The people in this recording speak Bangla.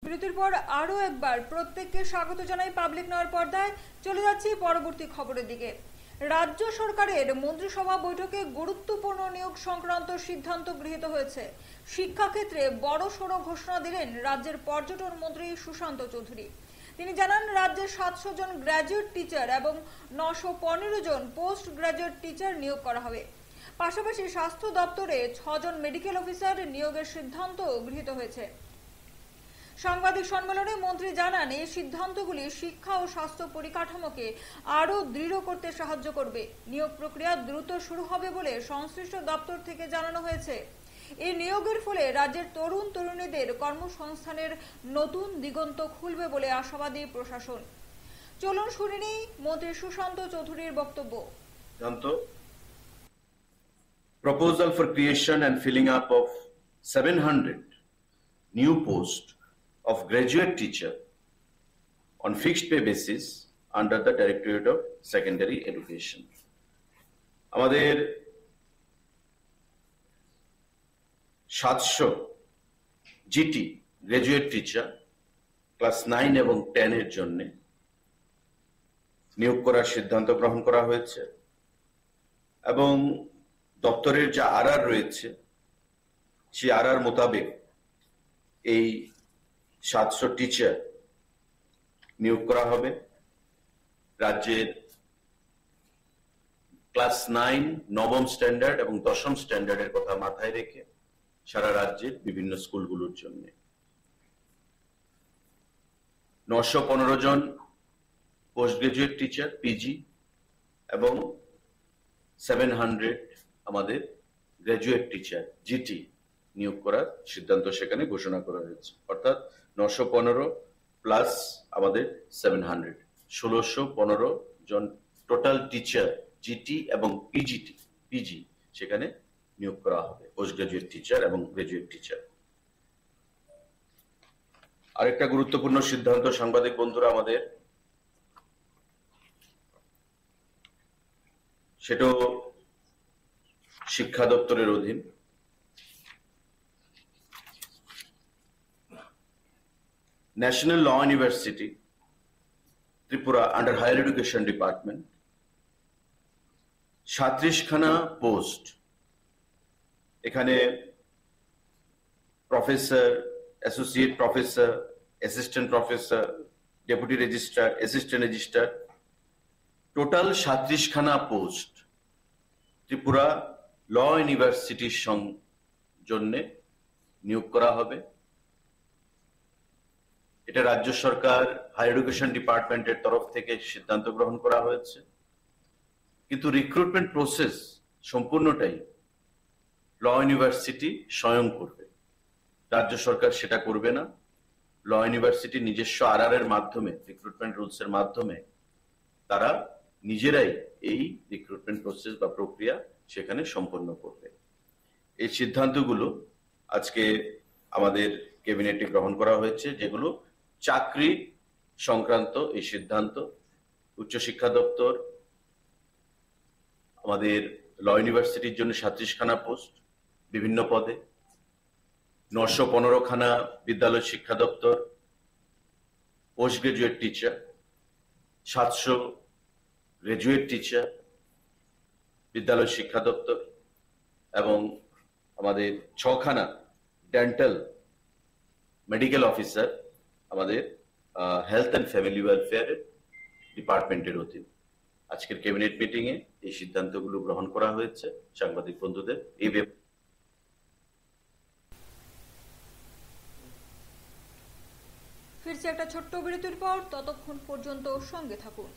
বিরতির পর আরো একবার প্রত্যেককে স্বাগত জানাই পাবলিক নয়ার পর্দায়। চলে যাচ্ছি পরবর্তী খবরের দিকে। রাজ্য সরকারের মন্ত্রিসভা বৈঠকে গুরুত্বপূর্ণ নিয়োগ সংক্রান্ত সিদ্ধান্ত গৃহীত হয়েছে। শিক্ষাক্ষেত্রে বড়সড় ঘোষণা দিলেন রাজ্যের পর্যটন মন্ত্রী সুশান্ত চৌধুরী। তিনি জানান, রাজ্যে 700 জন গ্র্যাজুয়েট টিচার এবং 915 জন পোস্ট গ্র্যাজুয়েট টিচার নিয়োগ করা হবে। পাশাপাশি স্বাস্থ্য দপ্তরে 6 জন মেডিকেল অফিসার নিয়োগের সিদ্ধান্ত গৃহীত হয়েছে। সাংবাদিক সম্মেলনে মন্ত্রী জানান, এই সিদ্ধান্তগুলি শিক্ষা ও স্বাস্থ্য পরিকাঠামোকে আরো দৃঢ় করতে সাহায্য করবে। নিয়োগ প্রক্রিয়া দ্রুত শুরু হবে বলে সংশ্লিষ্ট দপ্তর থেকে জানানো হয়েছে। এই নিয়োগের ফলে রাজ্যের তরুণ তরুণীদের কর্মসংস্থানের নতুন দিগন্ত খুলবে বলে আশাবাদী প্রশাসন। চলুন শুনে নিই মন্ত্রী সুশান্ত চৌধুরীর বক্তব্য। Proposal for creation and filling up of 700 new posts of graduate teacher on fixed pay basis under the Directorate of Secondary Education. আমাদের 700 জিটি গ্রাজুয়েট টিচার ক্লাস 9 এবং 10 এর জন্য নিয়োগ করার সিদ্ধান্ত গ্রহণ করা হয়েছে এবং দপ্তরের যা আরআর রয়েছে সেই আরআর মোতাবেক এই 700 টিচার নিয়োগ করা হবে। রাজ্যের ক্লাস 9 নবম স্ট্যান্ডার্ড এবং দশম স্ট্যান্ডার্ডের কথা মাথায় রেখে সারা রাজ্যের বিভিন্ন স্কুলগুলোর জন্য 915 জন পোস্ট গ্রাজুয়েট টিচার পিজি এবং 700 আমাদের গ্রাজুয়েট টিচার জিটি নিয়োগ করার সিদ্ধান্ত সেখানে ঘোষণা করা হয়েছে। অর্থাৎ 915 প্লাস আমাদের 700, 1615 জন টোটাল টিচার জিটি এবং পিজি সেখানে নিয়োগ করা হবে, পোস্ট গ্রাজুয়েট টিচার এবং গ্রাজুয়েট টিচার। আরেকটা গুরুত্বপূর্ণ সিদ্ধান্ত সাংবাদিক বন্ধুরা আমাদের, সেটাও শিক্ষা দপ্তরের অধীন। National law university Tripura under higher education department 37খানা পোস্ট, এখানে professor, associate professor, assistant professor, deputy registrar, assistant registrar, total 37খানা পোস্ট ত্রিপুরা ল ইউনিভার্সিটির জন্য নিয়োগ করা হবে। এটা রাজ্য সরকার হায়ার এডুকেশন ডিপার্টমেন্টের তরফ থেকে সিদ্ধান্ত গ্রহণ করা হয়েছে, কিন্তু রিক্রুটমেন্ট প্রসেস সম্পূর্ণটাই ল ইউনিভার্সিটি স্বয়ং করবে, রাজ্য সরকার সেটা করবে না। ল ইউনিভার্সিটি নিজস্ব আরআর এর মাধ্যমে, রিক্রুটমেন্ট রুলস এর মাধ্যমে তারা নিজেরাই এই রিক্রুটমেন্ট প্রসেস বা প্রক্রিয়া সেখানে সম্পন্ন করবে। এই সিদ্ধান্তগুলো আজকে আমাদের ক্যাবিনেটে গ্রহণ করা হয়েছে, যেগুলো চাকরি সংক্রান্ত এই সিদ্ধান্ত। উচ্চশিক্ষা দপ্তর আমাদের ল ইউনিভার্সিটির জন্য 37খানা পোস্ট বিভিন্ন পদে, 915খানা বিদ্যালয় শিক্ষা দপ্তর post graduate teacher, 700 graduate teacher বিদ্যালয় শিক্ষা দপ্তর এবং আমাদের 6খানা ডেন্টাল মেডিকেল অফিসার আমাদের হেলথ অ্যান্ড ফ্যামিলি ওয়েলফেয়ার ডিপার্টমেন্টের অধীন। আজকের ক্যাবিনেট মিটিং এ এই সিদ্ধান্তগুলো গ্রহণ করা হয়েছে। সাংবাদিক বন্ধুদের এই ফিরছে একটা ছোট্ট বিরতির পর, ততক্ষণ পর্যন্ত সঙ্গে থাকুন।